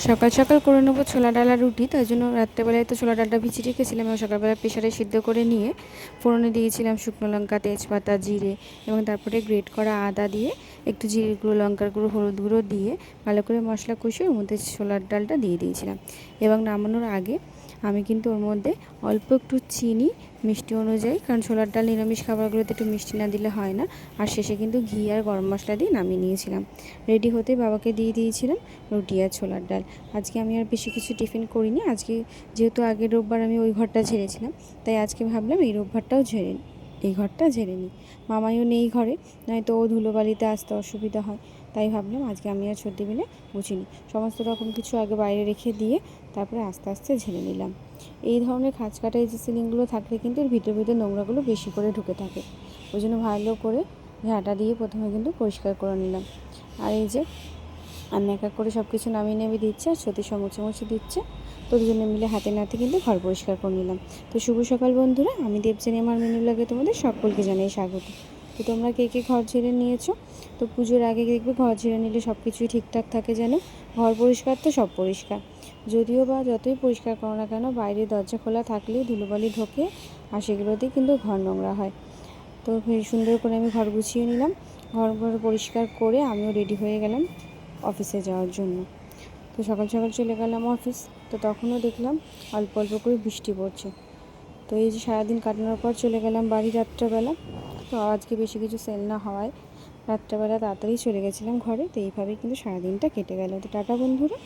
সকাল সকাল করে নেবো ছোলা ডাল আর রুটি, তাই জন্য রাত্রেবেলায় তো ছোলা ডালটা ভিজিয়ে রেখেছিলাম এবং সকালবেলা প্রেশারে সিদ্ধ করে নিয়ে ফোড়নে দিয়েছিলাম শুকনো লঙ্কা, তেজপাতা, জিরে এবং তারপরে গ্রেট করা আদা দিয়ে একটু জিরে গুঁড়ো, লঙ্কার গুঁড়ো, হলুদ গুঁড়ো দিয়ে ভালো করে মশলা কষিয়ে ওর মধ্যে ছোলার ডালটা দিয়ে দিয়েছিলাম। এবং নামানোর আগে আমি কিন্তু ওর মধ্যে অল্প একটু চিনি মিষ্টি অনুযায়ী, কারণ ছোলার ডাল নিরামিষ খাবারগুলোতে একটু মিষ্টি না দিলে হয় না, আর শেষে কিন্তু ঘি আর গরম মশলা দিয়ে নামিয়ে নিয়েছিলাম। রেডি হতে বাবাকে দিয়ে দিয়েছিলাম রুটি আর ছোলার ডাল। আজকে আমি আর বেশি কিছু টিফিন করিনি। আজকে যেহেতু আগের রোববার আমি ওই ঘরটা ঝেড়েছিলাম, তাই আজকে ভাবলাম এই রোববারটাও এই ঘরটা ঝেড়ে নিই। মামাইও নেই ঘরে, নয়তো ও ধুলোবালিতে আসতে অসুবিধা হয়, তাই ভাবলাম আজকে আমি আর ছোট্টি মিলে মুছিনি। সমস্ত রকম কিছু আগে বাইরে রেখে দিয়ে তারপরে আস্তে আস্তে ঝেড়ে নিলাম। এই ধরনের খাঁজ কাটা এই যে সিলিংগুলো থাকলে কিন্তু এর ভিতরে নোংরাগুলো বেশি করে ঢুকে থাকে, ওই জন্য ভালো করে ঝাঁটা দিয়ে প্রথমে কিন্তু পরিষ্কার করে নিলাম। আর এই যে আমি এক এক করে সব কিছু নামিয়ে নেমে দিচ্ছে আর সত্যি সব মুছে দিচ্ছে। তো দুজনে মিলে হাতে নাতে কিন্তু ঘর পরিষ্কার করে নিলাম। তো শুভ সকাল বন্ধুরা, আমি দেবজানি, আমার মেনু লাগে তোমাদের সকলকে জানাই স্বাগত। তো তোমরা কে কে ঘর ঝেড়ে নিয়েছো? তো পুজোর আগে দেখবে ঘর ঝেড়ে নিলে সব কিছুই ঠিকঠাক থাকে, যেন ঘর পরিষ্কার তো সব পরিষ্কার। যদিও বা যতই পরিষ্কার করো না কেন, বাইরে দরজা খোলা থাকলেই ধুলোবালি ঢোকে আর সেগুলোতেই কিন্তু ঘর নোংরা হয়। তো সুন্দর করে আমি ঘর গুছিয়ে নিলাম। ঘর পরিষ্কার করে আমিও রেডি হয়ে গেলাম অফিসে যাওয়ার জন্য। তো সকাল সকাল চলে গেলাম অফিস। তো তখনও দেখলাম অল্প অল্প করে বৃষ্টি পড়ছে। তো এই যে সারাদিন কাটানোর পর চলে গেলাম বাড়ি রাত্রেবেলা। তো আজকে বেশি কিছু সেল না হওয়ায় রাত্রেবেলা তাড়াতাড়ি চলে গেছিলাম ঘরে। তো এইভাবেই কিন্তু সারাদিনটা কেটে গেল। তো টাটা বন্ধুরা।